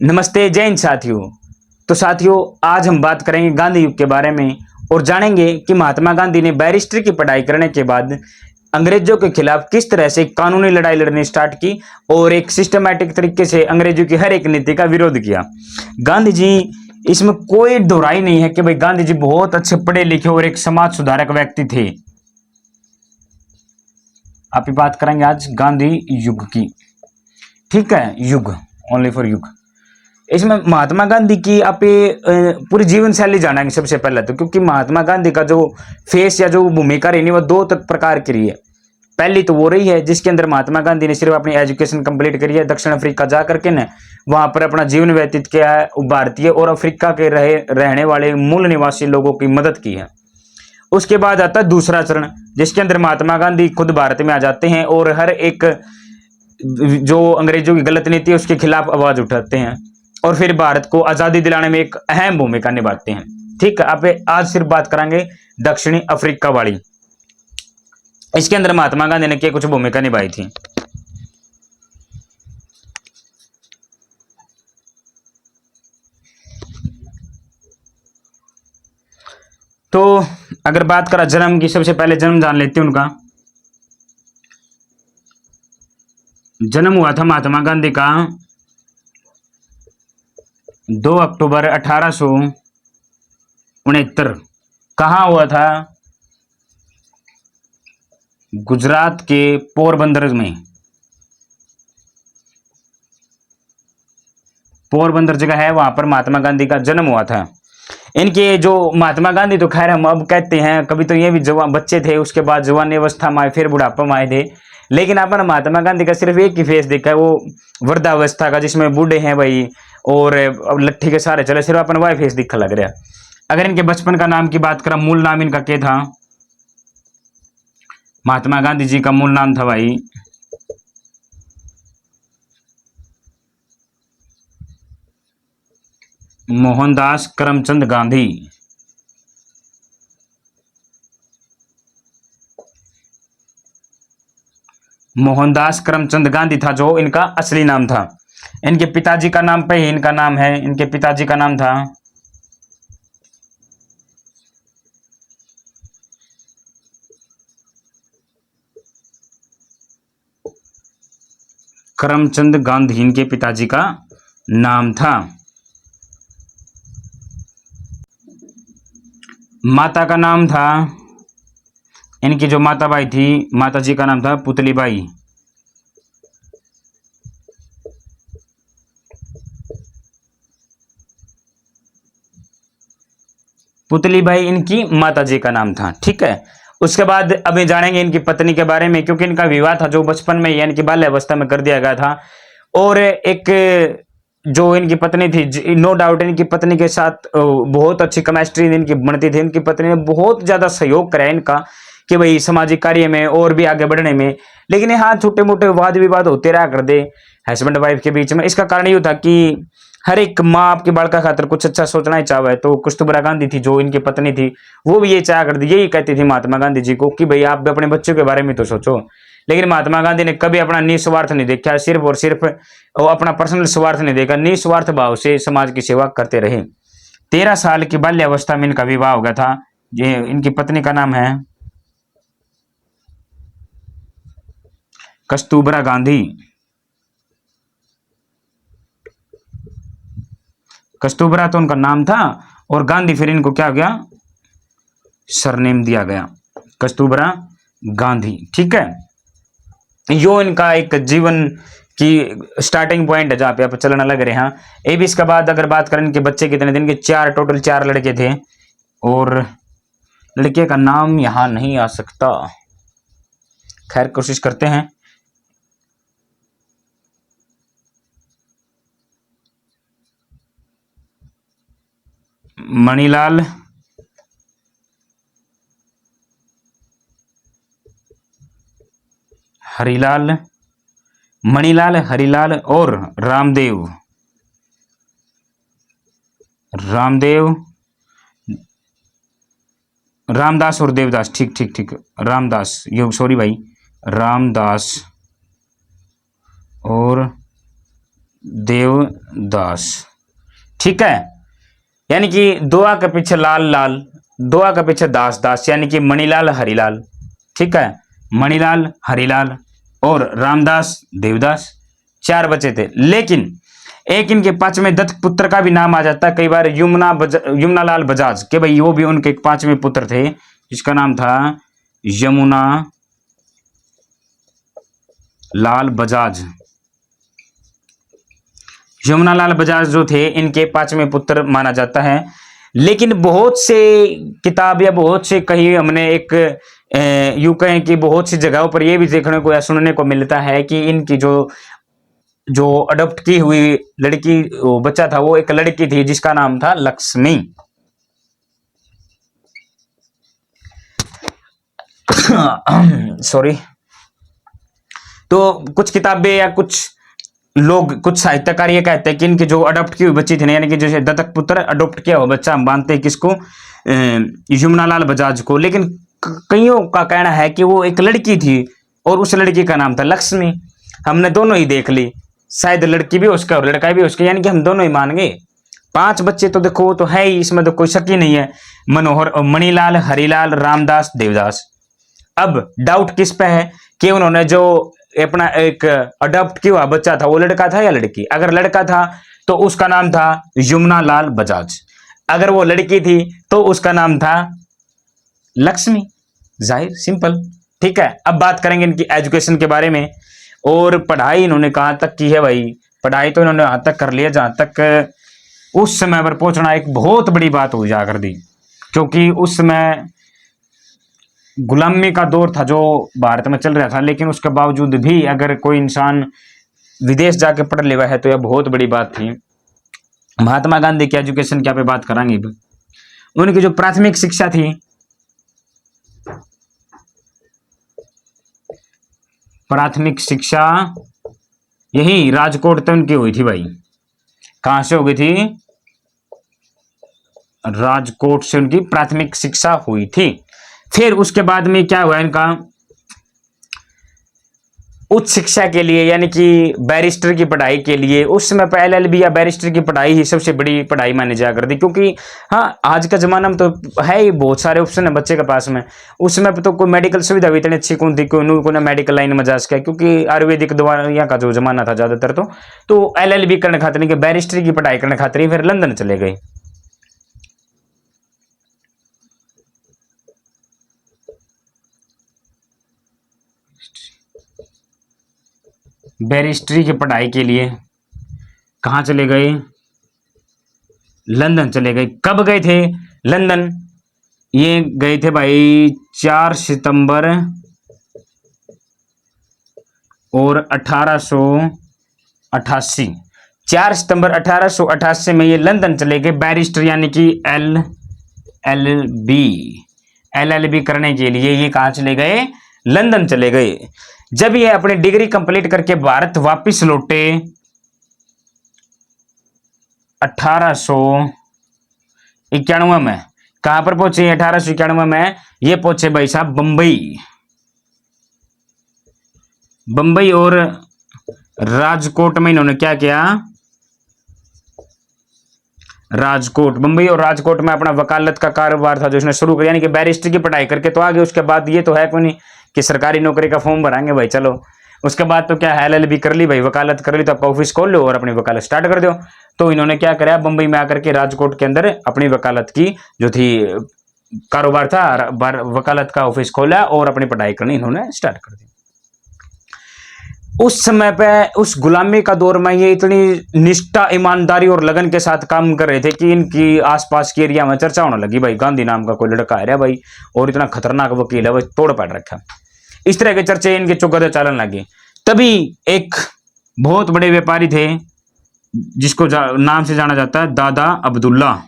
नमस्ते जय हिंद साथियों। तो साथियों, आज हम बात करेंगे गांधी युग के बारे में और जानेंगे कि महात्मा गांधी ने बैरिस्टर की पढ़ाई करने के बाद अंग्रेजों के खिलाफ किस तरह से कानूनी लड़ाई लड़नी स्टार्ट की और एक सिस्टमैटिक तरीके से अंग्रेजों की हर एक नीति का विरोध किया। गांधी जी, इसमें कोई दोहराई नहीं है कि भाई गांधी जी बहुत अच्छे पढ़े लिखे और एक समाज सुधारक व्यक्ति थे। आप ही बात करेंगे आज गांधी युग की, ठीक है, युग, ओनली फॉर युग। इसमें महात्मा गांधी की आप पूरी जीवन शैली जानेंगे सबसे पहले तो, क्योंकि महात्मा गांधी का जो फेस या जो भूमिका रही वो दो प्रकार की रही है। पहली तो वो रही है जिसके अंदर महात्मा गांधी ने सिर्फ अपनी एजुकेशन कंप्लीट करी है, दक्षिण अफ्रीका जा करके ने वहां पर अपना जीवन व्यतीत किया है, भारतीय और अफ्रीका के रहने वाले मूल निवासी लोगों की मदद की है। उसके बाद आता है दूसरा चरण, जिसके अंदर महात्मा गांधी खुद भारत में आ जाते हैं और हर एक जो अंग्रेजों की गलत नीति है उसके खिलाफ आवाज उठाते हैं और फिर भारत को आजादी दिलाने में एक अहम भूमिका निभाते हैं। ठीक है, आप आज सिर्फ बात करेंगे दक्षिणी अफ्रीका वाली। इसके अंदर महात्मा गांधी ने क्या कुछ भूमिका निभाई थी। तो अगर बात करा जन्म की, सबसे पहले जन्म जान लेते हैं उनका। जन्म हुआ था महात्मा गांधी का 2 अक्टूबर 1869। कहाँ हुआ था? गुजरात के पोरबंदर में। पोरबंदर जगह है, वहां पर महात्मा गांधी का जन्म हुआ था। इनके जो महात्मा गांधी तो खैर हम अब कहते हैं, कभी तो ये भी जवान बच्चे थे, उसके बाद जवानी अवस्था में आए, फिर बुढ़ापा में आए थे। लेकिन अपन महात्मा गांधी का सिर्फ एक ही फेस देखा है, वो वृद्धावस्था का, जिसमें बूढ़े हैं भाई और लट्ठी के सहारे चले, सिर्फ अपन वही फेस दिखा लग रहा है। अगर इनके बचपन का नाम की बात करें, मूल नाम इनका क्या था? महात्मा गांधी जी का मूल नाम था भाई मोहनदास करमचंद गांधी। मोहनदास करमचंद गांधी था जो इनका असली नाम था। इनके पिताजी का नाम पे ही इनका नाम है। इनके पिताजी का नाम था करमचंद गांधी। इनके पिताजी का नाम था। माता का नाम था, इनकी जो माता बाई थी, माता जी का नाम था पुतलीबाई। पुतलीबाई इनकी माता जी का नाम था। ठीक है, उसके बाद अभी जानेंगे इनकी पत्नी के बारे में, क्योंकि इनका विवाह था जो बचपन में यानी कि बाल्यावस्था में कर दिया गया था। और एक जो इनकी पत्नी थी, नो डाउट इनकी पत्नी के साथ बहुत अच्छी केमिस्ट्री इनकी बनती थी। इनकी पत्नी ने बहुत ज्यादा सहयोग करा इनका कि भाई सामाजिक कार्य में और भी आगे बढ़ने में। लेकिन हाँ, छोटे मोटे वाद विवाद होते रहा कर दे हस्बैंड वाइफ के बीच में। इसका कारण ये था कि हर एक माँ आपके बालका खातिर कुछ अच्छा सोचना ही चाहे। तो कस्तूरबा गांधी थी जो इनकी पत्नी थी, वो भी ये चाह कर दी, यही कहती थी महात्मा गांधी जी को कि भाई आप भी अपने बच्चों के बारे में तो सोचो। लेकिन महात्मा गांधी ने कभी अपना निस्वार्थ नहीं देखा, सिर्फ और सिर्फ अपना पर्सनल स्वार्थ नहीं देखा, निस्वार्थ भाव से समाज की सेवा करते रहे। 13 साल की बाल्यावस्था में इनका विवाह हो गया था। ये इनकी पत्नी का नाम है कस्तूरबा गांधी। कस्तूरबा तो उनका नाम था और गांधी फिर इनको क्या हो गया, सरनेम दिया गया, कस्तूरबा गांधी। ठीक है, यो इनका एक जीवन की स्टार्टिंग पॉइंट है जहां पे आप चलना लग रहे हैं। ये भी इसके बाद अगर बात करें इनके बच्चे कितने दिन के, टोटल 4 लड़के थे और लड़के का नाम यहां नहीं आ सकता, खैर कोशिश करते हैं। मणिलाल, हरिलाल, मणिलाल, हरिलाल और रामदेव। रामदास और देवदास। ठीक ठीक ठीक, रामदास, ये सॉरी भाई, रामदास और देवदास। ठीक है, यानी कि दुआ के पीछे लाल लाल, दुआ के पीछे दास दास, यानी कि मणिलाल हरिलाल। ठीक है, मणिलाल हरिलाल और रामदास देवदास, 4 बचे थे। लेकिन एक इनके पांचवें दत्त पुत्र का भी नाम आ जाता है कई बार, यमुना लाल बजाज, के भाई वो भी उनके एक 5वें पुत्र थे जिसका नाम था यमुना लाल बजाज। यमुना लाल बजाज जो थे इनके 5वें पुत्र माना जाता है। लेकिन बहुत से किताब या बहुत से कहीं हमने एक यूं कहें कि बहुत सी जगहों पर यह भी देखने को या सुनने को मिलता है कि इनकी जो अडॉप्ट की हुई लड़की, वो बच्चा था, वो एक लड़की थी जिसका नाम था लक्ष्मी। सॉरी। तो कुछ किताबें या कुछ लोग, कुछ साहित्यकार ये कहते हैं कि इनकी जो अडॉप्ट की हुई बच्ची थी ना, यानी कि जैसे दत्तक पुत्र अडॉप्ट किया हुआ बच्चा, हम मानते हैं किसको, यमुना लाल बजाज को। लेकिन कईयों का कहना है कि वो एक लड़की थी और उस लड़की का नाम था लक्ष्मी। हमने दोनों ही देख ली, शायद लड़की भी उसका और लड़का भी उसका, यानी कि हम दोनों ही मान गए। 5 बच्चे तो देखो वो तो है ही, इसमें तो कोई शक ही नहीं है। मनोहर, मणिलाल हरिलाल, रामदास देवदास। अब डाउट किस पे है कि उन्होंने जो अपना एक अडॉप्ट किया हुआ बच्चा था वो लड़का था या लड़की। अगर लड़का था तो उसका नाम था यमुना लाल बजाज, अगर वो लड़की थी तो उसका नाम था लक्ष्मी। जाहिर, सिंपल। ठीक है, अब बात करेंगे इनकी एजुकेशन के बारे में। और पढ़ाई इन्होंने कहाँ तक की है भाई, पढ़ाई तो इन्होंने वहां तक कर लिया जहां तक उस समय पर पहुंचना एक बहुत बड़ी बात हो जा कर दी, क्योंकि उस समय गुलामी का दौर था जो भारत में चल रहा था। लेकिन उसके बावजूद भी अगर कोई इंसान विदेश जाके पढ़ लेवा है तो यह बहुत बड़ी बात थी। महात्मा गांधी की एजुकेशन क्या पे बात करांगे। उनकी जो प्राथमिक शिक्षा थी, प्राथमिक शिक्षा यही राजकोट तक उनकी हुई थी भाई। कहां से हो गई थी, राजकोट से उनकी प्राथमिक शिक्षा हुई थी। फिर उसके बाद में क्या हुआ इनका, उच्च शिक्षा के लिए यानी कि बैरिस्टर की पढ़ाई के लिए, उस समय पर LLB या बैरिस्टर की पढ़ाई ही सबसे बड़ी पढ़ाई मानी जा करती। क्योंकि हाँ, आज का जमाना में तो है ही, बहुत सारे ऑप्शन है बच्चे के पास में। उस समय पर तो कोई मेडिकल सुविधा भी इतनी अच्छी कौन थी, कोई मेडिकल लाइन में जा सके, क्योंकि आयुर्वेदिक दवाइयाँ का जो जमाना था ज्यादातर। तो LLB करने खातिर, बैरिस्टर की पढ़ाई करने खातिर फिर लंदन चले गए। बैरिस्ट्री की पढ़ाई के लिए कहाँ चले गए, लंदन चले गए। कब गए थे लंदन, ये गए थे भाई 4 सितंबर और 1888। 4 सितंबर 1888 में ये लंदन चले गए बैरिस्टर यानी कि LLB करने के लिए। ये कहाँ चले गए, लंदन चले गए। जब ये अपनी डिग्री कंप्लीट करके भारत वापस लौटे 1891 में, कहां पर पहुंचे 1891 में, ये पहुंचे भाई साहब बंबई और राजकोट में। इन्होंने क्या किया, बंबई और राजकोट में अपना वकालत का कारोबार था जो इसने शुरू किया, यानी कि बैरिस्टर की पढ़ाई करके तो आगे उसके बाद ये तो है कोई नहीं कि सरकारी नौकरी का फॉर्म भराएंगे भाई, चलो उसके बाद तो क्या है, LLB कर ली भाई, वकालत कर ली तो आपका ऑफिस खोल लो और अपनी वकालत स्टार्ट कर दो। तो इन्होंने क्या कराया, बंबई में आकर के राजकोट के अंदर अपनी वकालत की जो थी कारोबार था, वकालत का ऑफिस खोला और अपनी पढ़ाई करनी इन्होंने स्टार्ट कर दी। उस समय पे उस गुलामी का दौर में ये इतनी निष्ठा, ईमानदारी और लगन के साथ काम कर रहे थे कि इनकी आसपास के एरिया में चर्चा होने लगी भाई, गांधी नाम का कोई लड़का है भाई और इतना खतरनाक वकील है भाई, तोड़ पाड़ रखा। इस तरह के चर्चे इनके चौगते चलन लगे। तभी एक बहुत बड़े व्यापारी थे जिसको नाम से जाना जाता है दादा अब्दुल्ला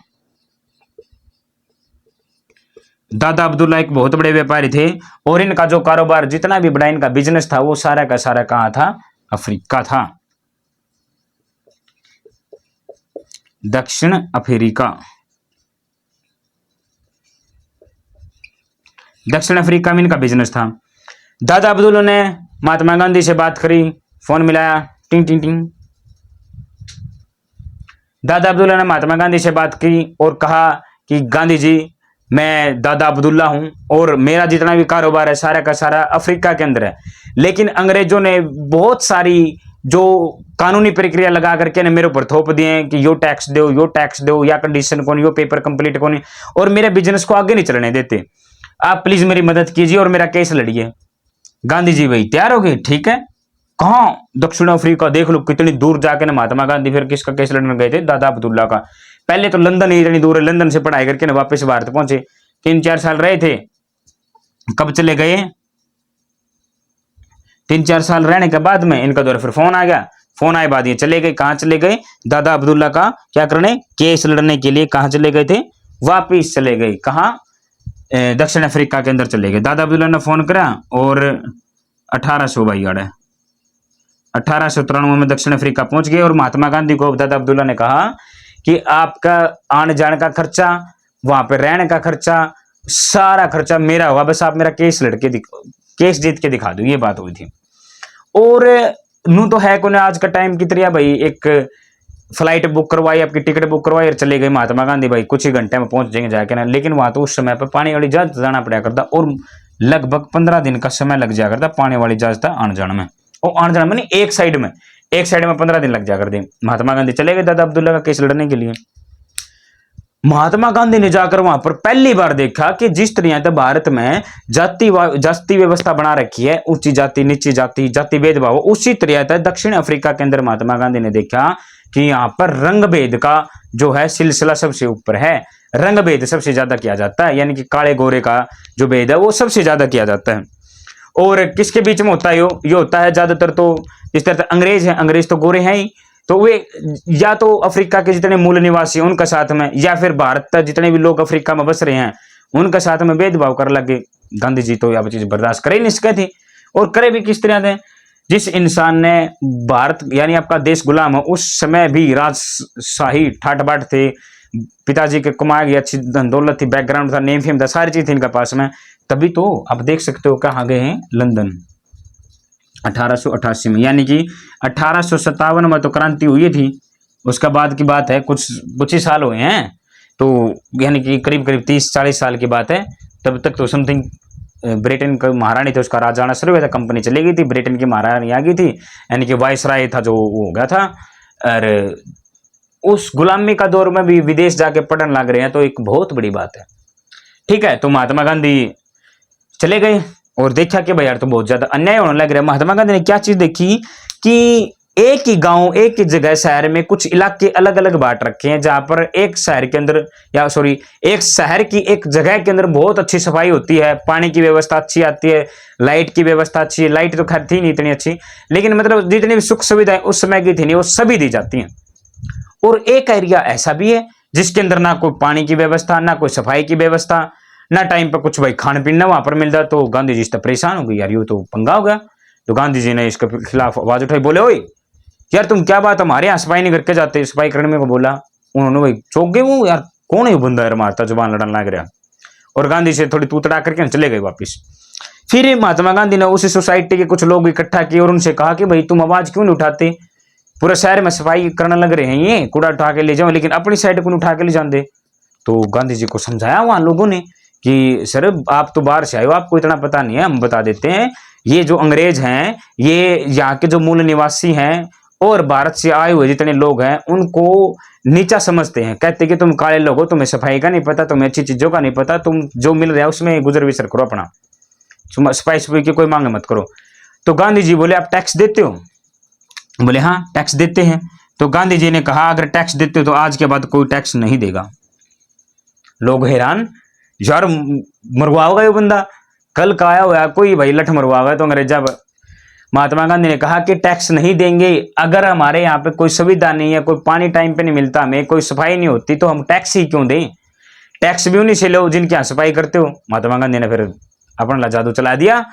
एक बहुत बड़े व्यापारी थे और इनका जो कारोबार जितना भी बड़ा इनका बिजनेस था वो सारा का सारा कहां था, अफ्रीका था, दक्षिण अफ्रीका। दक्षिण अफ्रीका में इनका बिजनेस था। दादा अब्दुल्ला ने महात्मा गांधी से बात करी, फोन मिलाया, टिंग टिंग टिंग, दादा अब्दुल्ला ने महात्मा गांधी से बात की और कहा कि गांधी जी, मैं दादा अब्दुल्ला हूं और मेरा जितना भी कारोबार है सारा का सारा अफ्रीका के अंदर है, लेकिन अंग्रेजों ने बहुत सारी जो कानूनी प्रक्रिया लगा करके ने मेरे ऊपर थोप दिए हैं कि यो टैक्स दो, या कंडीशन कौन, यो पेपर कंप्लीट कौन, और मेरे बिजनेस को आगे नहीं चलने देते। आप प्लीज मेरी मदद कीजिए और मेरा केस लड़िए। गांधी जी भाई तैयार हो गए, ठीक है। कहाँ? दक्षिण अफ्रीका, देख लो कितनी दूर जाके ना महात्मा गांधी फिर किसका केस लड़ने गए थे, दादा अब्दुल्ला का। पहले तो लंदन ही इतनी दूर है, लंदन से पढ़ाई करके ना वापस भारत पहुंचे, 3-4 साल रहे थे। कब चले गए? 3-4 साल रहने के बाद में इनका दौर फिर फोन आ गया। फोन आए बाद ये चले गए। कहाँ चले गए? दादा अब्दुल्ला का क्या करने, केस लड़ने के लिए। कहाँ चले गए थे? वापिस चले गए। कहाँ? दक्षिण अफ्रीका के अंदर चले गए। दादा अब्दुल्ला ने फोन करा और 1800 भाई आड़े 1893 में दक्षिण अफ्रीका पहुंच गए और महात्मा गांधी को दादा अब्दुल्ला ने कहा कि आपका आने जाने का खर्चा, वहां पे रहने का खर्चा, सारा खर्चा मेरा होगा, बस आप मेरा केस जीत के दिखा दो। ये बात हुई थी। और नू तो है को आज का टाइम की तरह भाई, एक फ्लाइट बुक करवाई, आपकी टिकट बुक करवाई और चले गए महात्मा गांधी भाई, कुछ ही घंटे में पहुंच जाएंगे जाके ना। लेकिन वहां तो उस समय पर पानी वाली जहाज जाना पड़ा करता और लगभग 15 दिन का समय लग जाया करता पानी वाली जहाज था आने जाने में। और आने जाने में नहीं, एक साइड में 15 दिन लग जा कर दे। महात्मा गांधी चले गए दादा अब्दुल्ला का केस लड़ने के लिए। महात्मा गांधी ने जाकर वहां पर पहली बार देखा कि जिस तरह से भारत में जाति व्यवस्था बना रखी है, ऊंची जाति नीची जाति, जाति भेदभाव, उसी तरह से दक्षिण अफ्रीका के अंदर महात्मा गांधी ने देखा कि यहाँ पर रंग भेद का जो है सिलसिला सबसे ऊपर है। रंग भेद सबसे ज्यादा किया जाता है, यानी कि काले गोरे का जो भेद है वो सबसे ज्यादा किया जाता है। और किसके बीच में होता है? ये होता है ज्यादातर तो इस तरह से अंग्रेज है, अंग्रेज तो गोरे हैं ही, तो वे या तो अफ्रीका के जितने मूल निवासी उनका साथ में, या फिर भारत तक जितने भी लोग अफ्रीका में बस रहे हैं उनका साथ में भेदभाव कर लगे। गांधी जी तो यह चीज बर्दाश्त करे नहीं सके थे। और करे भी किस तरह से? जिस इंसान ने भारत यानी आपका देश गुलाम है, उस समय भी राजशाही ठाट बाट थे, पिताजी के कमाई गई अच्छी धन दौलत थी, बैकग्राउंड था, नेम फेम था, सारी चीज थी इनके पास में, तभी तो आप देख सकते हो कहाँ गए हैं, लंदन 1888 में। यानी कि 1857 में तो क्रांति हुई थी, उसका बाद की बात है, कुछ ही साल हुए हैं, तो यानी कि करीब 30-40 साल की बात है। तब तक तो समथिंग ब्रिटेन का महारानी थे, उसका राज आना शुरू हुआ था, कंपनी चली गई थी, ब्रिटेन की महारानी आ गई थी, यानी कि वायसराय था जो वो हो गया था। और उस गुलामी का दौर में भी विदेश जाके पढ़ने लग रहे हैं, तो एक बहुत बड़ी बात है। ठीक है, तो महात्मा गांधी चले गए और देखा कि भाई यार तो बहुत ज्यादा अन्याय होने लग रहा है। महात्मा गांधी ने क्या चीज देखी कि एक ही गांव, एक ही जगह, शहर में कुछ इलाके अलग अलग बांट रखे हैं, जहां पर एक शहर के अंदर एक शहर की एक जगह के अंदर बहुत अच्छी सफाई होती है, पानी की व्यवस्था अच्छी आती है, लाइट की व्यवस्था अच्छी है। लाइट तो खैर थी नहीं इतनी अच्छी, लेकिन मतलब जितनी भी सुख सुविधाएं उस समय की थी नहीं, वो सभी दी जाती हैं। और एक एरिया ऐसा भी है जिसके अंदर ना कोई पानी की व्यवस्था, ना कोई सफाई की व्यवस्था, ना टाइम पर कुछ भाई खाने पीना वहां पर मिलता। तो गांधी जी तो परेशान हो गई, यार ये तो पंगा हो गया। तो गांधी जी ने इसके खिलाफ आवाज उठाई, बोले ओए यार तुम क्या बात, हमारे यहाँ सफाई नहीं करके जाते, सफाई करने में को बोला। उन्होंने भाई चौंक गए, वो यार कौन है बंदा यार मारता, जुबान लड़ने लग रहा। और गांधी से थोड़ी तूतड़ा करके चले गए वापिस। फिर महात्मा गांधी ने उसी सोसाइटी के कुछ लोग इकट्ठा किए और उनसे कहा कि भाई तुम आवाज क्यों नहीं उठाते, पूरे शहर में सफाई करने लग रहे हैं, ये कूड़ा उठा के ले जाओ, लेकिन अपनी साइड को उठा के ले जाते। तो गांधी जी को समझाया वहां लोगों ने कि सर आप तो बाहर से आए हो, आपको इतना पता नहीं है, हम बता देते हैं। ये जो अंग्रेज हैं, ये यहाँ के जो मूल निवासी हैं और भारत से आए हुए जितने लोग हैं उनको नीचा समझते हैं, कहते कि तुम काले लोग हो, तुम्हें सफाई का नहीं पता, तुम्हें अच्छी चीजों का नहीं पता, तुम जो मिल रहा है उसमें गुजर बसर करो अपना, सफाई सफाई की कोई मांग मत करो। तो गांधी जी बोले आप टैक्स देते हो? बोले हाँ टैक्स देते हैं। तो गांधी जी ने कहा अगर टैक्स देते हो तो आज के बाद कोई टैक्स नहीं देगा। लोग हैरान, यार मरवाओगा ये बंदा, कल का आया हुआ कोई भाई लठ मरवाओगा तो अंग्रेजा। महात्मा गांधी ने कहा कि टैक्स नहीं देंगे, अगर हमारे यहाँ पे कोई सुविधा नहीं है, कोई पानी टाइम पे नहीं मिलता, हमें कोई सफाई नहीं होती, तो हम टैक्स ही क्यों दें? टैक्स भी उन्हीं से लो जिनके यहाँ सफाई करते हो। महात्मा गांधी ने फिर अपना जादू चला दिया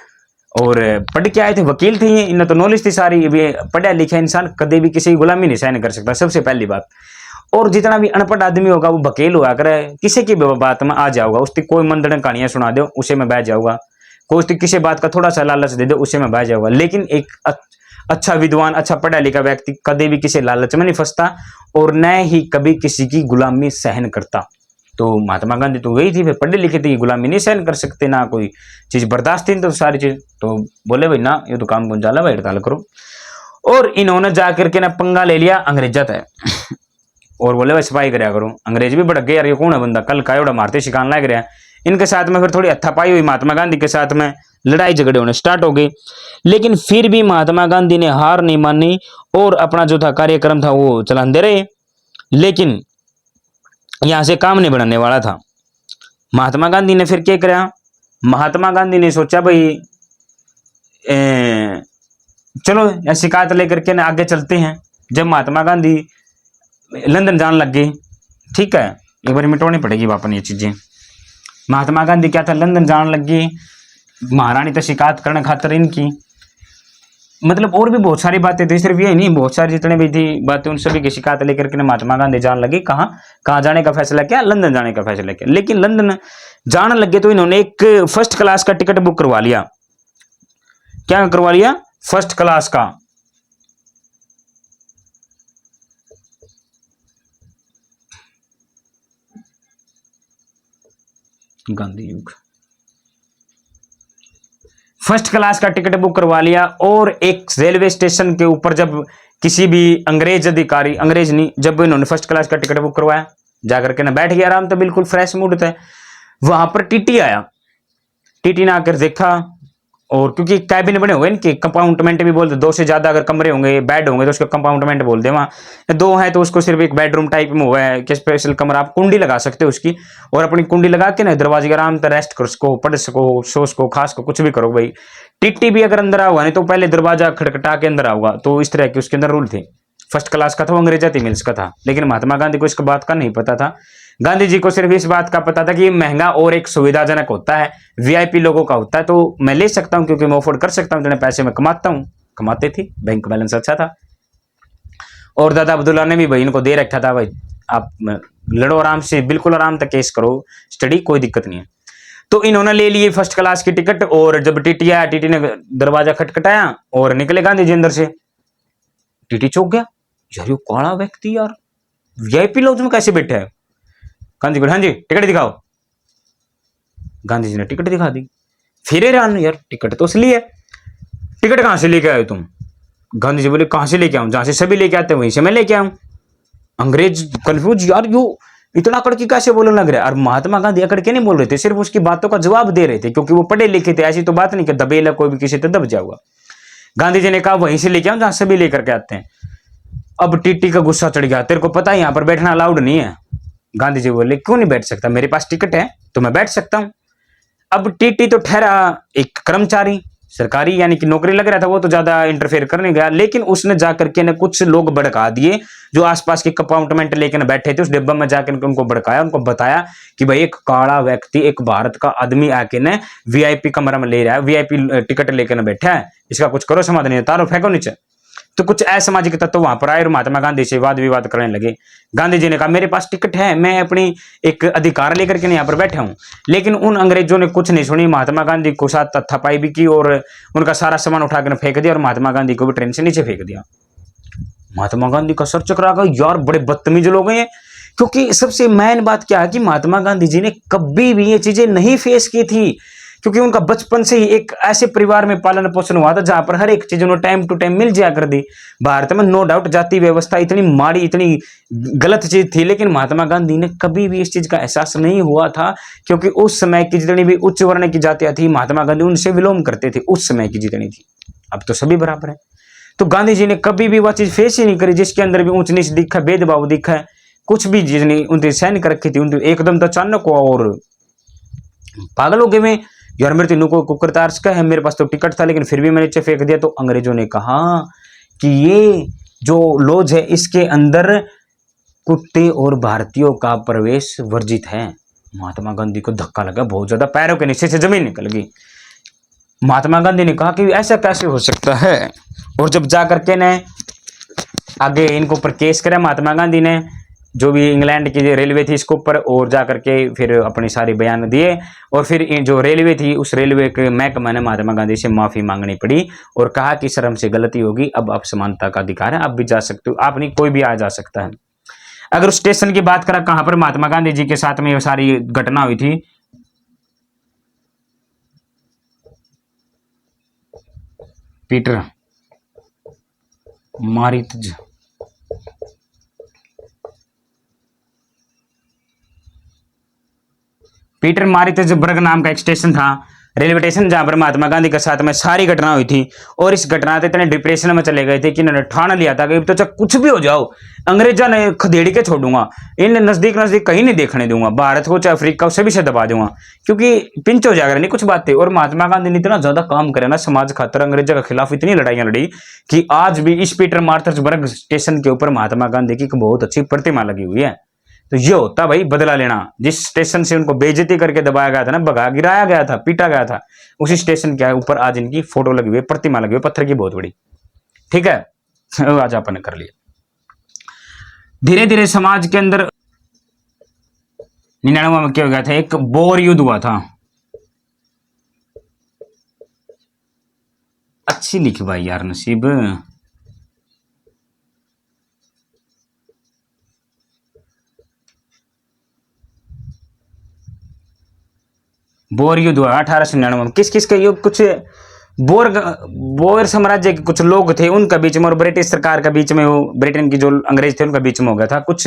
और पढ़ के आए थे, वकील थे ये, इन्हें तो नॉलेज थी सारी, पढ़ा लिखा इंसान कभी भी किसी की गुलामी नहीं सहन कर सकता, सबसे पहली बात। और जितना भी अनपढ़ आदमी होगा वो वकील हुआ करे, किसी की बात में आ जाऊंगा, उसकी कोई मंदड़ कहानियां सुना दो उसे मैं बह जाऊंगा, कोई उसकी किसी बात का थोड़ा सा लालच दे दो उसे मैं बह जाऊंगा। लेकिन एक अच्छा विद्वान, अच्छा पढ़ा लिखा व्यक्ति कभी भी किसी लालच में नहीं फंसता और न ही कभी किसी की गुलामी सहन करता। तो महात्मा गांधी तो वही थी, फिर पढ़े लिखे थे, गुलामी नहीं सहन कर सकते, ना कोई चीज बर्दाश्त थी, तो सारी चीज तो बोले भाई ना ये तो काम कौन जाला भाई, हड़ताल करो। और इन्होंने जाकर के ना पंगा ले लिया अंग्रेजा तय और बोले भाई सफाई कराया करो। अंग्रेज भी भड़क गए, यार ये कौन है बंदा, कल का मारते शिकान लग रहा है। इनके साथ में फिर थोड़ी हत्थापाई हुई, महात्मा गांधी के साथ में लड़ाई झगड़े होने स्टार्ट हो गई। लेकिन फिर भी महात्मा गांधी ने हार नहीं मानी और अपना जो था कार्यक्रम था वो चलाते रहे। लेकिन यहां से काम नहीं बढ़ने वाला था। महात्मा गांधी ने फिर क्या करा, महात्मा गांधी ने सोचा भाई चलो शिकायत लेकर के ना आगे चलते हैं। जब महात्मा गांधी लंदन जाने लग गए, ठीक है, एक बार मिटोनी पड़ेगी वापन ये चीजें। महात्मा गांधी क्या था, लंदन जाने लग गए, महारानी तो शिकायत करने खातर इनकी, मतलब और भी बहुत सारी बातें थी, सिर्फ ये नहीं, बहुत सारी जितने भी थी बातें उन सभी की शिकायत लेकर के महात्मा गांधी जाने लगे। कहाँ जाने का फैसला किया, लंदन जाने का फैसला किया। लेकिन लंदन जाने लगे तो इन्होंने एक फर्स्ट क्लास का टिकट बुक करवा लिया। क्या करवा लिया, फर्स्ट क्लास का। गांधी युग, फर्स्ट क्लास का टिकट बुक करवा लिया। और एक रेलवे स्टेशन के ऊपर जब किसी भी अंग्रेज अधिकारी, अंग्रेज नहीं, जब इन्होंने फर्स्ट क्लास का टिकट बुक करवाया, जाकर के ना बैठ गया आराम, तो बिल्कुल फ्रेश मूड था। वहां पर टीटी आया, टीटी ने आकर देखा, और क्योंकि कैबिन बने हुए इनके, कंपाउंडमेंट भी बोलते, 2 से ज्यादा अगर कमरे होंगे, बेड होंगे तो उसको कंपाउंडमेंट बोलते हैं। वहां 2 है तो उसको सिर्फ एक बेडरूम टाइप में हुआ है कि स्पेशल कमरा, आप कुंडी लगा सकते हो उसकी, और अपनी कुंडी लगा के ना दरवाजे के आराम से रेस्ट कर सको, पढ़ सको, सो सको, खा सको, कुछ भी करो भाई। टीटी भी अगर अंदर आऊगा नहीं तो पहले दरवाजा खटखटा के अंदर आऊगा, तो इस तरह के उसके अंदर रूल थे। फर्स्ट क्लास का था, वो अंग्रेजा मिल्स का था। लेकिन महात्मा गांधी को इस बात का नहीं पता था। गांधी जी को सिर्फ इस बात का पता था कि महंगा और एक सुविधाजनक होता है, वीआईपी लोगों का होता है, तो मैं ले सकता हूं क्योंकि मैं अफोर्ड कर सकता हूं, इतने पैसे मैं कमाता हूं, कमाते थे, बैंक बैलेंस अच्छा था। और दादा अब्दुल्ला ने भी भाई इनको दे रखा था, भाई आप लड़ो आराम से, बिल्कुल आराम तक केस करो, स्टडी, कोई दिक्कत नहीं है। तो इन्होंने ले लिए फर्स्ट क्लास की टिकट। और जब टीटी आया, टीटी ने दरवाजा खटखटाया और निकले गांधी जी अंदर से। टीटी चौंक गया, यार ये काला व्यक्ति यार वीआईपी लॉज में कैसे बैठा है। गांधी को, हाँ जी टिकट दिखाओ। गांधी जी ने टिकट दिखा दी। फिर हैरान, यार टिकट तो असली है, टिकट कहां से लेके आए तुम। गांधी जी बोले कहां से लेके आऊं, जहां से सभी लेके आते हैं वहीं से मैं लेके आऊं। अंग्रेज कंफ्यूज, यार यू इतना अकड़ के कैसे बोलने लग रहा है। और महात्मा गांधी अकड़ के नहीं बोल रहे थे, सिर्फ उसकी बातों का जवाब दे रहे थे, क्योंकि वो पढ़े लिखे थे। ऐसी तो बात नहीं कि दबेला कोई भी किसी तो दब जाऊंगा। गांधी जी ने कहा वहीं से लेके आऊं जहां सभी लेकर के आते हैं। अब टीटी का गुस्सा चढ़ गया, तेरे को पता है यहाँ पर बैठना अलाउड नहीं है। गांधी जी बोले क्यों नहीं बैठ सकता, मेरे पास टिकट है तो मैं बैठ सकता हूं। अब टीटी तो ठहरा एक कर्मचारी, सरकारी यानी कि नौकरी लग रहा था, वो तो ज्यादा इंटरफेयर करने गया। लेकिन उसने जाकर के न कुछ लोग भड़का दिए जो आसपास के कंपाउंडमेंट लेकर बैठे थे, उस डिब्बा में जाकर उनको भड़काया, उनको बताया कि भाई एक काला व्यक्ति, एक भारत का आदमी आके न वीआईपी कमरा में ले रहा है, वीआईपी टिकट लेकर बैठा है, इसका कुछ करो, समाधान नहीं, तारो फेंको नीचे। तो कुछ असामाजिक तत्व वहां पर आए और महात्मा गांधी से वाद विवाद करने लगे। गांधी जी ने कहा मेरे पास टिकट है, मैं अपनी एक अधिकार लेकर के यहाँ पर बैठा हूं। लेकिन उन अंग्रेजों ने कुछ नहीं सुनी, महात्मा गांधी को साथ तथापाई भी की और उनका सारा सामान उठाकर फेंक दिया और महात्मा गांधी को भी ट्रेन से नीचे फेंक दिया। महात्मा गांधी का सर चकरा गया, यार बड़े बदतमीज लोग हैं। क्योंकि सबसे मेन बात क्या है कि महात्मा गांधी जी ने कभी भी ये चीजें नहीं फेस की थी, क्योंकि उनका बचपन से ही एक ऐसे परिवार में पालन पोषण हुआ था जहां पर हर एक चीज उन्हें टाइम टू टाइम मिल जाया कर दी। भारत में नो डाउट जाति व्यवस्था इतनी माड़ी, इतनी गलत चीज थी, लेकिन महात्मा गांधी ने कभी भी इस चीज का एहसास नहीं हुआ था, क्योंकि उस समय की जितनी भी उच्च वर्ण की जातियां थी महात्मा गांधी उनसे विलोम करते थे, उस समय की जितनी थी। अब तो सभी बराबर है। तो गांधी जी ने कभी भी वह चीज फेस ही नहीं करी जिसके अंदर भी ऊंच नीच दिखा, भेदभाव दिखा है, कुछ भी चीज नहीं उनकी सहन कर रखी थी। उनकी एकदम तो अचानक हुआ और पागल हो गए में, यार मेरे तीनों को कुकरतार्स का है, मेरे पास तो टिकट था लेकिन फिर भी मैंने नीचे फेंक दिया। तो अंग्रेजों ने कहा कि ये जो लॉज है इसके अंदर कुत्ते और भारतीयों का प्रवेश वर्जित है। महात्मा गांधी को धक्का लगा बहुत ज्यादा, पैरों के नीचे से जमीन निकल गई। महात्मा गांधी ने कहा कि ऐसा कैसे हो सकता है, और जब जाकर के ने आगे इनको ऊपर केस करा महात्मा गांधी ने, जो भी इंग्लैंड की रेलवे थी इसके ऊपर, और जा करके फिर अपनी सारी बयान दिए। और फिर जो रेलवे थी उस रेलवे के महकमा ने महात्मा गांधी से माफी मांगनी पड़ी और कहा कि सर हमसे गलती होगी, अब आप समानता का अधिकार है, आप भी जा सकते हो, आप नहीं कोई भी आ जा सकता है। अगर उस स्टेशन की बात करें कहां पर महात्मा गांधी जी के साथ में ये सारी घटना हुई थी, पीटर मारित्ज पीटर मारित्जबर्ग नाम का एक स्टेशन था, रेलवे स्टेशन, जहां पर महात्मा गांधी के साथ में सारी घटना हुई थी। और इस घटना से इतने डिप्रेशन में चले गए थे कि इन्होंने ठान लिया था कि तो चाहे कुछ भी हो जाओ, अंग्रेजा ने खदेड़ के छोड़ूंगा, इन नजदीक नजदीक कहीं नहीं देखने दूंगा, भारत को चाहे अफ्रीका उसे भी से दबा दूंगा, क्योंकि पिंच हो जाएगा नहीं कुछ बातें। और महात्मा गांधी ने इतना ज्यादा काम करे ना समाज खातर, अंग्रेजों के खिलाफ इतनी लड़ाइयां लड़ी कि आज भी इस पीटर मारित्जबर्ग स्टेशन के ऊपर महात्मा गांधी की एक बहुत अच्छी प्रतिमा लगी हुई है। तो ये होता भाई बदला लेना। जिस स्टेशन से उनको बेइज्जती करके दबाया गया था ना, भगा गिराया गया था, पीटा गया था, उसी स्टेशन के ऊपर आज इनकी फोटो लगी हुई है, प्रतिमा लगी हुई है, पत्थर की बहुत बड़ी। ठीक है, आज अपन कर लिया। धीरे धीरे समाज के अंदर 99 में क्या हो गया था, एक बोर युद्ध हुआ था। अच्छी लिखी भाई यार नसीब। बोर युद्ध हुआ 1899 में। किस किस का युद्ध? कुछ बोर साम्राज्य के कुछ लोग थे उनका बीच में और ब्रिटिश सरकार का बीच में, वो ब्रिटेन की जो अंग्रेज थे उनका बीच में हो गया था। कुछ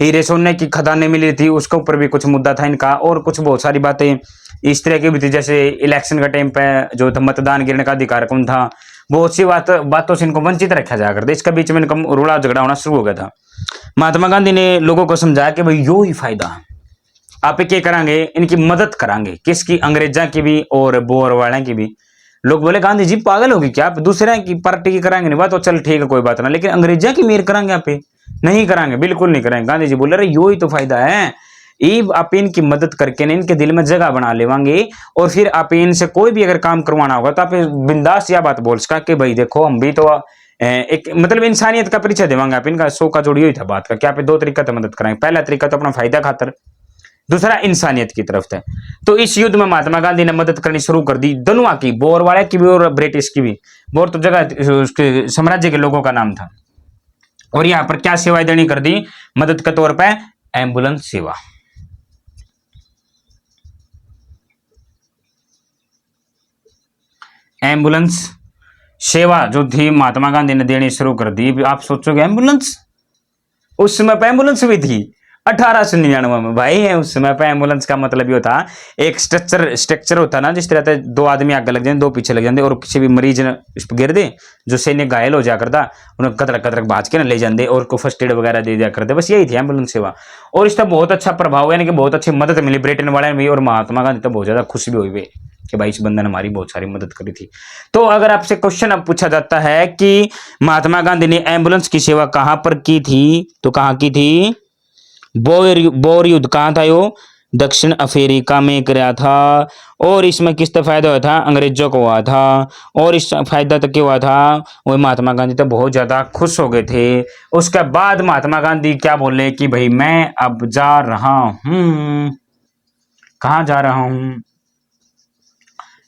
हीरे सोने की खदानें मिली थी उसके ऊपर भी कुछ मुद्दा था इनका, और कुछ बहुत सारी बातें इस तरह की भी थी, जैसे इलेक्शन का टाइम पे जो था मतदान गिरने का अधिकार कौन था, बहुत सी बातों से इनको वंचित रखा जाया करता। इसका बीच में इनका रुड़ा झगड़ा होना शुरू हो गया था। महात्मा गांधी ने लोगों को समझाया कि भाई यो ही फायदा है, आप क्या करांगे, इनकी मदद करांगे, किसकी, अंग्रेजा की भी और बोर वाले की भी। लोग बोले गांधी जी पागल होगी क्या, आप दूसरे की पार्टी की कराएंगे नहीं बात, तो चल ठीक है कोई बात ना, लेकिन अंग्रेजा की मेर करांगे आप? नहीं करांगे, बिल्कुल नहीं कराएंगे। गांधी जी बोले अरे यो ही तो फायदा है, आप इनकी मदद करके ना इनके दिल में जगह बना लेवांगे, और फिर आप इनसे कोई भी अगर काम करवाना होगा तो आप बिंदास या बात बोल सका कि भाई देखो हम भी तो एक मतलब इंसानियत का परिचय देवांगे। आप इनका शो का जोड़ी हुई था बात का, क्या आप दो तरीका तो मदद कराएंगे, पहला तरीका तो अपना फायदा खातर, दूसरा इंसानियत की तरफ था। तो इस युद्ध में महात्मा गांधी ने मदद करनी शुरू कर दी, दोनों की, बोर वाले की भी और ब्रिटिश की भी। बोर तो जगह उसके साम्राज्य के लोगों का नाम था। और यहां पर क्या सेवाएं देनी कर दी मदद के तौर पर? एम्बुलेंस सेवा। एम्बुलेंस सेवा जो थी महात्मा गांधी ने देनी शुरू कर दी। आप सोचोगे एम्बुलेंस, उस समय पे एम्बुलेंस भी थी 1899 में भाई। है उस समय पे एम्बुलेंस का मतलब ये था एक स्ट्रक्चर होता ना, जिस तरह से दो आदमी आगे लग जाते, दो पीछे लग जाते, और किसी भी मरीज ने गिर दे, जो सैनिक घायल हो जा करता, उन्हें कतरक कतरक भाज के ना ले जाते और को फर्स्ट एड वगैरह दे दिया करते। बस यही थी एम्बुलेंस सेवा। और इसका बहुत अच्छा प्रभाव, यानी कि बहुत अच्छी मदद मिली ब्रिटेन वाले में, और महात्मा गांधी तो बहुत ज्यादा खुश भी हुई कि भाई इस बंदे ने हमारी बहुत सारी मदद करी थी। तो अगर आपसे क्वेश्चन अब पूछा जाता है कि महात्मा गांधी ने एम्बुलेंस की सेवा कहां पर की थी, तो कहां की थी? बोर युद्ध कहां था? यो दक्षिण अफ्रीका में कराया था। और इसमें किसका फायदा हुआ था? अंग्रेजों को हुआ था। और इस फायदा तक क्या हुआ था? वो महात्मा गांधी तो बहुत ज्यादा खुश हो गए थे। उसके बाद महात्मा गांधी क्या बोले कि भाई मैं अब जा रहा हूं। कहां जा रहा हूं?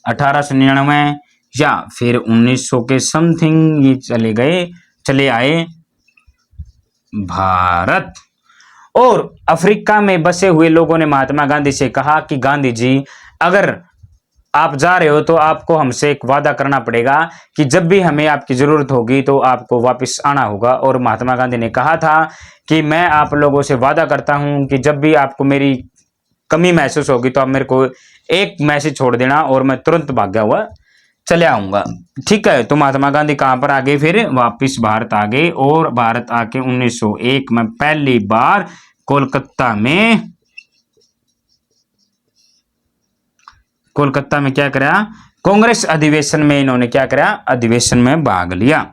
1899 या फिर 1900 के समथिंग ये चले आए भारत। और अफ्रीका में बसे हुए लोगों ने महात्मा गांधी से कहा कि गांधी जी अगर आप जा रहे हो तो आपको हमसे एक वादा करना पड़ेगा कि जब भी हमें आपकी जरूरत होगी तो आपको वापस आना होगा। और महात्मा गांधी ने कहा था कि मैं आप लोगों से वादा करता हूं कि जब भी आपको मेरी कमी महसूस होगी तो आप मेरे को एक मैसेज छोड़ देना और मैं तुरंत भागा हुआ चले आऊंगा। ठीक है, तो महात्मा गांधी कहां पर आ गए? फिर वापिस भारत आ गए। और भारत आके 1901 में पहली बार कोलकाता में क्या करा? कांग्रेस अधिवेशन में इन्होंने क्या करा? अधिवेशन में भाग लिया।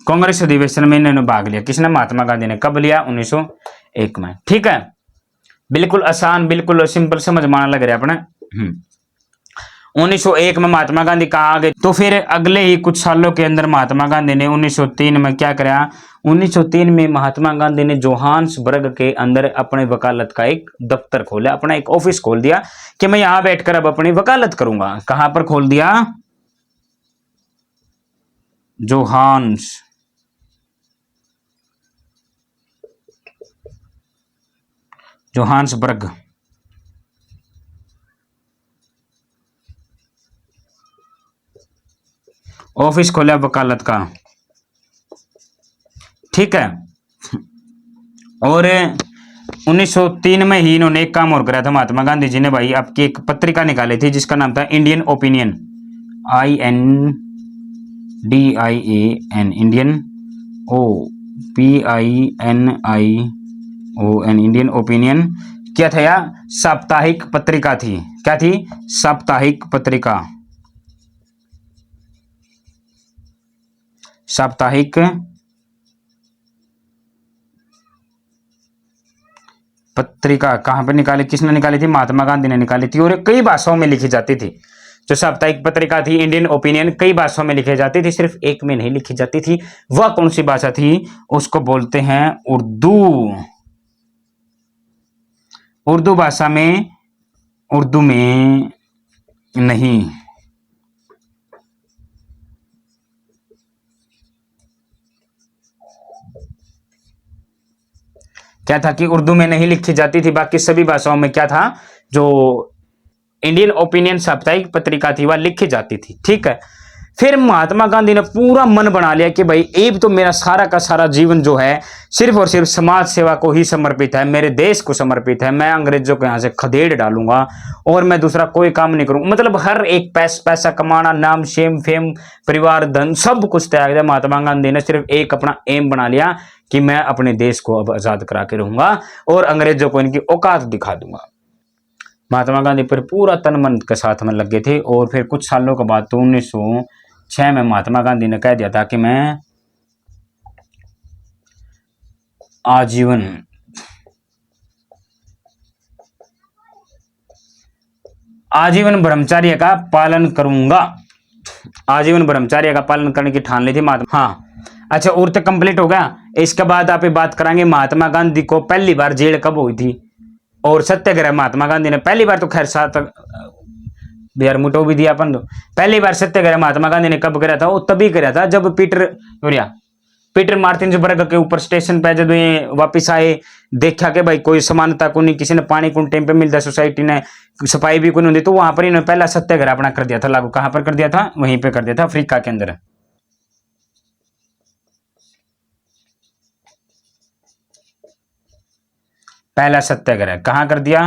कांग्रेस अधिवेशन में इन्होंने भाग लिया। किसने? महात्मा गांधी ने। कब लिया? 1901 में। ठीक है, बिल्कुल आसान, बिल्कुल सिंपल, समझ में आने लग रहा है अपने। 1901 में महात्मा गांधी कहाँ आ गए, तो फिर अगले ही कुछ सालों के अंदर महात्मा गांधी ने 1903 में क्या करा, 1903 में महात्मा गांधी ने जोहान्सबर्ग के अंदर अपने वकालत का एक दफ्तर खोला, अपना एक ऑफिस खोल दिया कि मैं यहां बैठकर अब अपनी वकालत करूंगा। कहां पर खोल दिया, जोहान्सबर्ग ऑफिस खोला वकालत का, ठीक है। और 1903 में ही इन्होंने एक काम और करा था महात्मा गांधी जी ने भाई, आपकी एक पत्रिका निकाली थी जिसका नाम था Indian opinion, INDIAN, Indian OPINION, Indian opinion. क्या था यार, साप्ताहिक पत्रिका थी। क्या थी, साप्ताहिक पत्रिका, साप्ताहिक पत्रिका कहां पर निकाली, किसने निकाली थी, महात्मा गांधी ने निकाली थी। और कई भाषाओं में लिखी जाती थी। जो साप्ताहिक पत्रिका थी इंडियन ओपिनियन, कई भाषाओं में लिखी जाती थी, सिर्फ एक में नहीं लिखी जाती थी। वह कौन सी भाषा थी, उसको बोलते हैं उर्दू। उर्दू भाषा में, उर्दू में नहीं, क्या था कि उर्दू में नहीं लिखी जाती थी, बाकी सभी भाषाओं में क्या था, जो इंडियन ओपिनियन साप्ताहिक पत्रिका थी वह लिखी जाती थी, ठीक है। फिर महात्मा गांधी ने पूरा मन बना लिया कि भाई एक तो मेरा सारा का सारा जीवन जो है सिर्फ और सिर्फ समाज सेवा को ही समर्पित है, मेरे देश को समर्पित है। मैं अंग्रेजों को यहाँ से खदेड़ डालूंगा और मैं दूसरा कोई काम नहीं करूंगा। मतलब हर एक पैसा कमाना, नाम, शेम, फेम, परिवार, धन, सब कुछ त्याग दिया। महात्मा गांधी ने सिर्फ एक अपना एम बना लिया कि मैं अपने देश को अब आजाद करा के रहूंगा और अंग्रेजों को इनकी औकात दिखा दूंगा। महात्मा गांधी पर पूरा तन मन के साथ में लगे थे। और फिर कुछ सालों के बाद तो 1906 में महात्मा गांधी ने कह दिया था कि मैं आजीवन ब्रह्मचर्य का पालन करूंगा। आजीवन ब्रह्मचर्य का पालन करने की ठान ली थी महात्मा। हाँ, अच्छा, और तो कंप्लीट हो गया। इसके बाद आप बात करेंगे महात्मा गांधी को पहली बार जेल कब हुई थी और सत्याग्रह महात्मा गांधी ने पहली बार, तो खैर साथ बिहार मुटो भी दिया अपन। तो पहली बार सत्याग्रह महात्मा गांधी ने कब करा था, वो तभी करा था जब पीटर मार्टिन्सबर्ग के ऊपर स्टेशन पे जब ये वापिस आए, देखा कि भाई कोई समानता को नहीं, किसी ने पानी को टाइम पे मिलता, सोसाइटी ने सफाई भी कोई नहीं, तो वहां पर इन्होंने पहला सत्याग्रह अपना कर दिया था लागू। कहां पर कर दिया था, वहीं पे कर दिया था, अफ्रीका के अंदर। पहला सत्याग्रह कहां कर दिया,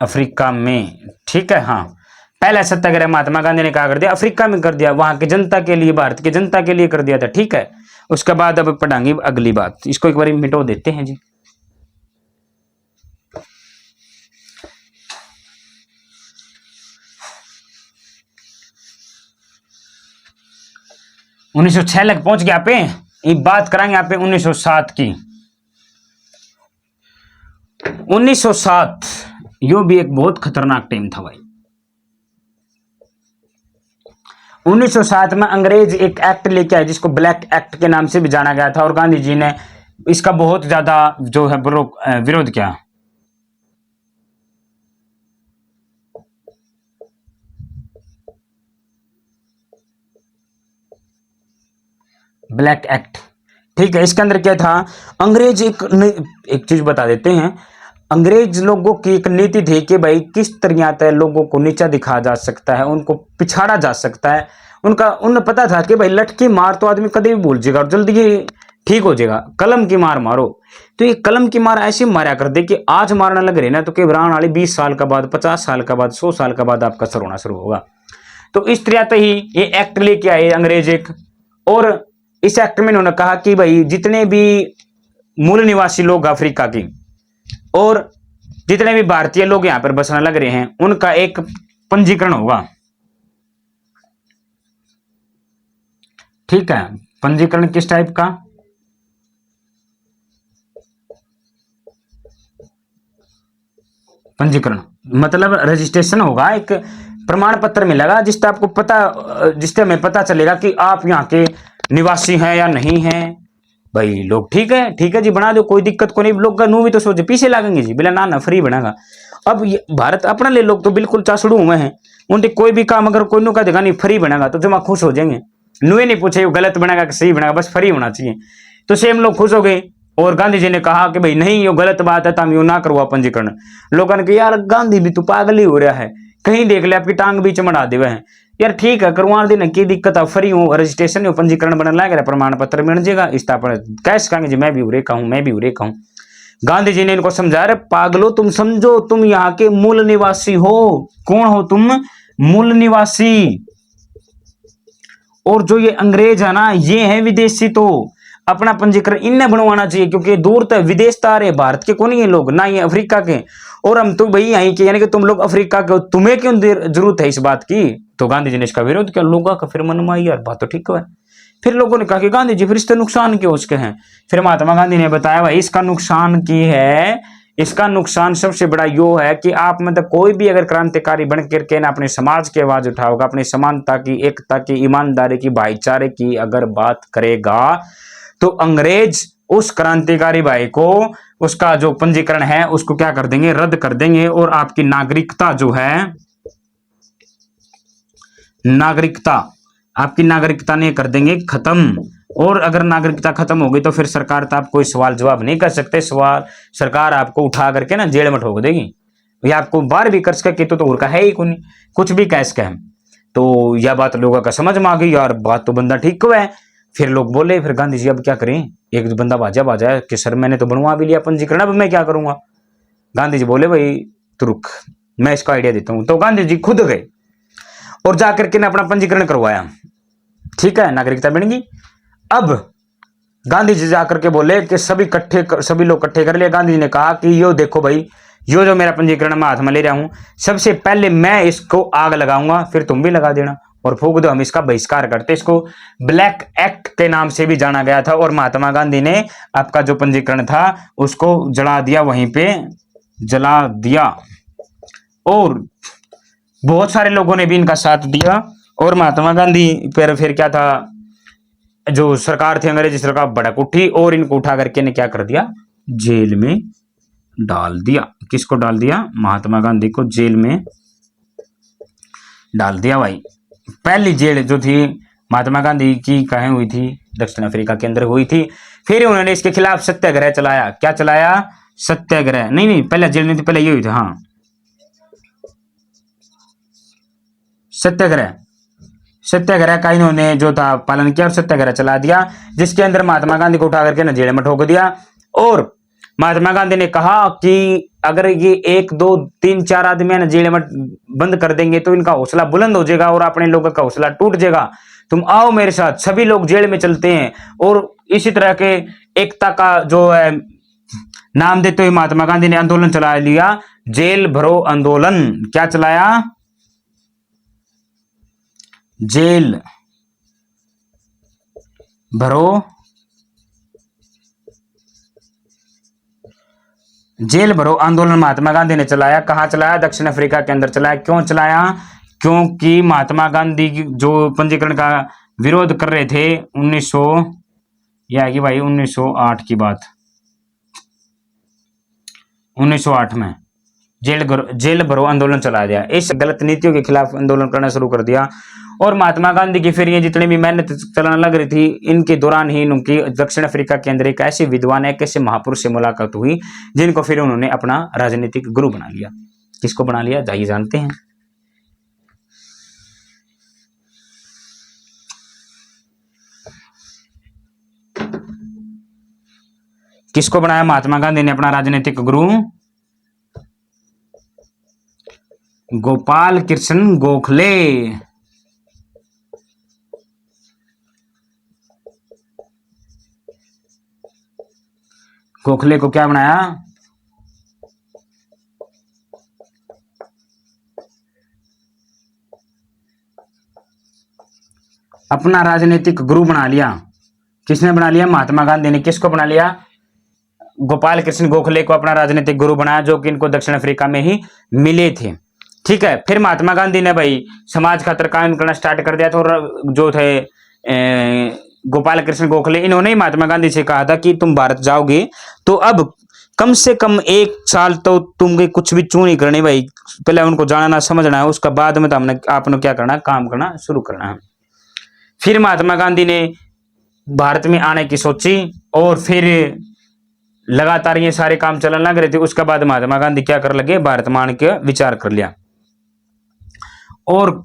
अफ्रीका में, ठीक है। हाँ, पहला सत्याग्रह महात्मा गांधी ने कहा कर दिया, अफ्रीका में कर दिया, वहां की जनता के लिए, भारत की जनता के लिए कर दिया था, ठीक है। उसके बाद अब पढ़ाएंगे अगली बात, इसको एक बार मिटो देते हैं जी। उन्नीस सौ 6 लग पहुंच गया आप पे। एक बात कराएंगे आप पे 1907 की। 1907 यो भी एक बहुत खतरनाक टाइम था भाई। 1907 में अंग्रेज एक एक्ट लेके आए जिसको ब्लैक एक्ट के नाम से भी जाना गया था, और गांधी जी ने इसका बहुत ज्यादा जो है विरोध किया। ब्लैक एक्ट, ठीक है। इसके अंदर क्या था, अंग्रेज एक चीज बता देते हैं, अंग्रेज लोगों की एक नीति थी कि भाई किस तरह लोगों को नीचा दिखाया जा सकता है, उनको पिछाड़ा जा सकता है। उन्हें पता था कि भाई लठकी मार तो आदमी कभी भी भूल जाएगा और जल्दी ही ठीक हो जाएगा, कलम की मार मारो। तो ये कलम की मार ऐसी मारा कर दे कि आज मारना लग रही ना तो घबराने वाली 20 साल के बाद, 50 साल के बाद, 100 साल के बाद आपका सर होना शुरू होगा। तो इस तरह ही ये एक्ट लेके आए अंग्रेज एक, और इस एक्ट में उन्होंने कहा कि भाई जितने भी मूल निवासी लोग अफ्रीका की और जितने भी भारतीय लोग यहां पर बसने लग रहे हैं उनका एक पंजीकरण होगा, ठीक है। पंजीकरण किस टाइप का, पंजीकरण मतलब रजिस्ट्रेशन होगा, एक प्रमाण पत्र मिलेगा जिससे आपको पता, जिससे हमें पता चलेगा कि आप यहाँ के निवासी हैं या नहीं हैं। भाई लोग ठीक है जी बना दो, कोई दिक्कत को नहीं। लोग नू भी तो सोचे पीछे लागेंगे जी, बिना ना फ्री बनेगा। अब ये भारत अपना ले, लोग तो बिल्कुल चासड़ू हुए हैं, उनके कोई भी काम अगर कोई नु का देगा नहीं फ्री बनेगा तो जमा खुश हो जाएंगे। नुए नहीं पूछे वो गलत बनेगा कि सही बनेगा, बस फ्री होना चाहिए। तो सेम लोग खुश हो गए और गांधी जी ने कहा कि भाई नहीं ये गलत बात है, तुम यो ना करवा पंजीकरण। लोगों ने कहा यार गांधी भी तो पागल ही हो रहा है, कहीं देख ले आपकी टांग बीच मड़ा देवे हैं। यार ठीक है करवा देना, की दिक्कत है, फ्री हो रजिस्ट्रेशन हो पंजीकरण बना लग रहा, प्रमाण पत्र मिल जाएगा, इस पर कैसे कहेंगे जी मैं भी उरे कहूँ, मैं भी उरे कहूँ। गांधी जी ने इनको समझा रहे पागलो तुम समझो तुम यहाँ के मूल निवासी हो। कौन हो तुम? मूल निवासी। और जो ये अंग्रेज है ना ये है विदेशी, तो अपना पंजीकरण इन्हें बनवाना चाहिए क्योंकि दूर तक विदेश तारे भारत के कौन ये लोग, ना ये अफ्रीका के। और हम तो भाई यहीं के, यानी कि तुम लोग अफ्रीका के हो, तुम्हें क्यों जरूरत है इस बात की? तो गांधी जी ने इसका विरोध किया। लोगों का फिर मन में आई यार बात तो ठीक है। फिर लोगों ने कहा कि गांधी जी फिर इससे नुकसान क्यों उसके हैं? फिर महात्मा गांधी ने बताया भाई इसका नुकसान की है, इसका नुकसान सबसे बड़ा यो है कि आप मतलब कोई भी अगर क्रांतिकारी बन करके ना अपने समाज की आवाज उठाओगा, अपनी समानता की, एकता की, ईमानदारी की, भाईचारे की अगर बात करेगा तो अंग्रेज उस क्रांतिकारी भाई को उसका जो पंजीकरण है उसको क्या कर देंगे? रद्द कर देंगे। और आपकी नागरिकता जो है, नागरिकता आपकी नागरिकता ने कर देंगे खत्म। और अगर नागरिकता खत्म हो गई तो फिर सरकार तो आप कोई सवाल जवाब नहीं कर सकते, सवाल सरकार आपको उठा करके ना जेल में ठोक देगी, या आपको बार भी कर सके तो उनका है ही कोई, कुछ भी कह सके। तो यह बात लोगों का समझ में आ गई यार बात तो बंदा ठीक हुआ है। फिर लोग बोले फिर गांधी जी अब क्या करें? एक बंदा बाजा बाजा कि सर मैंने तो बनवा भी लिया पंजीकरण, अब मैं क्या करूंगा? गांधी जी बोले भाई तू रुक, मैं इसका आइडिया देता हूं। तो गांधी जी खुद गए और जाकर के अपना पंजीकरण करवाया। ठीक है, नागरिकता बन गई। अब गांधी जी जाकर के बोले कि सभी लोग इकट्ठे कर लिए। गांधी जी ने कहा कि यो देखो भाई, यो जो मेरा पंजीकरण मैं हाथ में ले रहा हूं, सबसे पहले मैं इसको आग लगाऊंगा, फिर तुम भी लगा देना और फूंक दो। हम इसका बहिष्कार करते, इसको ब्लैक एक्ट के नाम से भी जाना गया था। और महात्मा गांधी ने आपका जो पंजीकरण था उसको जला दिया, वहीं पे जला दिया। और बहुत सारे लोगों ने भी इनका साथ दिया। और महात्मा गांधी पर फिर क्या था, जो सरकार थी अंग्रेजी सरकार भड़क उठी और इनको उठा करके ने क्या कर दिया? जेल में डाल दिया। किसको डाल दिया? महात्मा गांधी को जेल में डाल दिया भाई। पहली जेल जो थी महात्मा गांधी की कहीं हुई थी? दक्षिण अफ्रीका के अंदर हुई थी। फिर उन्होंने इसके खिलाफ सत्याग्रह चलाया। क्या चलाया? सत्याग्रह। नहीं पहले जेल में थी, पहले ये हुई थी, हाँ सत्याग्रह। सत्याग्रह का इन्होंने जो था पालन किया और सत्याग्रह चला दिया, जिसके अंदर महात्मा गांधी को उठा करके न जेल में ठोक दिया। और महात्मा गांधी ने कहा कि अगर ये 1 2 3 4 आदमी ना जेल में बंद कर देंगे तो इनका हौसला बुलंद हो जाएगा और अपने लोगों का हौसला टूट जाएगा। तुम आओ मेरे साथ, सभी लोग जेल में चलते हैं। और इसी तरह के एकता का जो है नाम देते हुए महात्मा गांधी ने आंदोलन चला लिया, जेल भरो आंदोलन। क्या चलाया? जेल भरो, जेल भरो आंदोलन महात्मा गांधी ने चलाया। कहां चलाया? दक्षिण अफ्रीका के अंदर चलाया। क्यों चलाया? क्योंकि महात्मा गांधी जो पंजीकरण का विरोध कर रहे थे 1900 यह है कि भाई 1908 की बात, 1908 में जेल भरो आंदोलन चला दिया। इस गलत नीतियों के खिलाफ आंदोलन करना शुरू कर दिया। और महात्मा गांधी की फिर ये जितनी भी मेहनत चलाने लग रही थी, इनके दौरान ही उनकी दक्षिण अफ्रीका के अंदर एक ऐसे विद्वान, एक ऐसे महापुरुष से मुलाकात हुई जिनको फिर उन्होंने अपना राजनीतिक गुरु बना लिया। किसको बना लिया? जाइए जानते हैं। किसको बनाया महात्मा गांधी ने अपना राजनीतिक गुरु? गोपाल कृष्ण गोखले। गोखले को क्या बनाया? अपना राजनीतिक गुरु बना लिया। किसने बना लिया? महात्मा गांधी ने। किसको बना लिया? गोपाल कृष्ण गोखले को अपना राजनीतिक गुरु बनाया, जो कि इनको दक्षिण अफ्रीका में ही मिले थे। ठीक है, फिर महात्मा गांधी ने भाई समाज खातर काम करना स्टार्ट कर दिया था, और जो थे गोपाल कृष्ण गोखले, इन्होंने ही महात्मा गांधी से कहा था कि तुम भारत जाओगे तो अब कम से कम 1 साल तो तुमको कुछ भी चू नहीं करनी भाई, पहले उनको जानना समझना है, उसका बाद में तो हमने आपने क्या करना, काम करना शुरू करना है। फिर महात्मा गांधी ने भारत में आने की सोची, और फिर लगातार ये सारे काम चलने लग रहे थे। उसके बाद महात्मा गांधी क्या कर लगे, भारत में आने के विचार कर लिया, और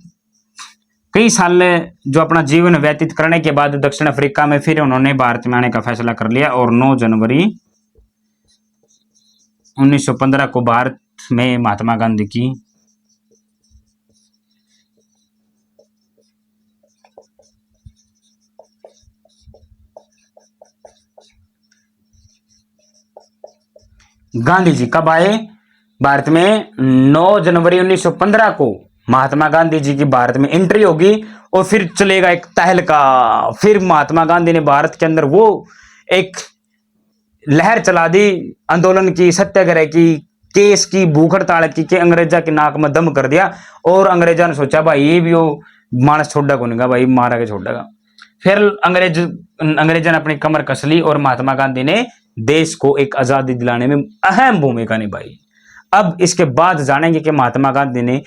कई साल जो अपना जीवन व्यतीत करने के बाद दक्षिण अफ्रीका में फिर उन्होंने भारत में आने का फैसला कर लिया, और 9 जनवरी 1915 को भारत में महात्मा गांधी की गांधी जी कब आए भारत में? 9 जनवरी 1915 को महात्मा गांधी जी की भारत में एंट्री होगी, और फिर चलेगा एक तहलका। फिर महात्मा गांधी ने भारत के अंदर वो एक लहर चला दी आंदोलन की, सत्याग्रह की, केस की, भूख हड़ताल की, के अंग्रेजा की नाक में दम कर दिया। और अंग्रेजा ने सोचा भाई ये भी वो मानस छोड़ा को नहीं, भाई मारा के छोड़ेगा। फिर अंग्रेजा ने अपनी कमर कस ली, और महात्मा गांधी ने देश को एक आजादी दिलाने में अहम भूमिका निभाई। अब इसके बाद जानेंगे कि महात्मा गांधी ने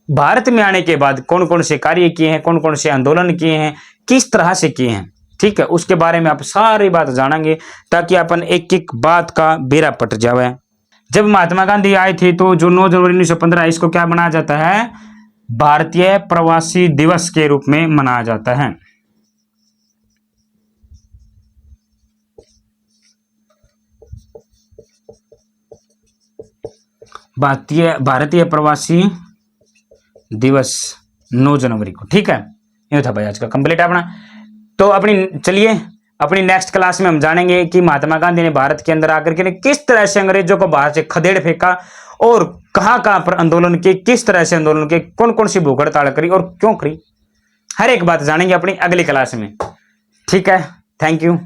भारत में आने के बाद कौन कौन से कार्य किए हैं, कौन कौन से आंदोलन किए हैं, किस तरह से किए हैं। ठीक है, उसके बारे में आप सारी बात जानेंगे, ताकि अपन एक एक बात का बेरा पट जावे। जब महात्मा गांधी आए थे तो जो 9 जनवरी 1915, इसको क्या मनाया जाता है? भारतीय प्रवासी दिवस के रूप में मनाया जाता है। भारतीय प्रवासी दिवस 9 जनवरी को। ठीक है, ये था भाई आज का कंप्लीट अपना। तो चलिए अपनी नेक्स्ट क्लास में हम जानेंगे कि महात्मा गांधी ने भारत के अंदर आकर के किस तरह से अंग्रेजों को बाहर से खदेड़ फेंका, और कहां कहां पर आंदोलन किए, किस तरह से आंदोलन किए, कौन कौन सी भूख हड़ताल करी और क्यों करी, हर एक बात जानेंगे अपनी अगली क्लास में। ठीक है, थैंक यू।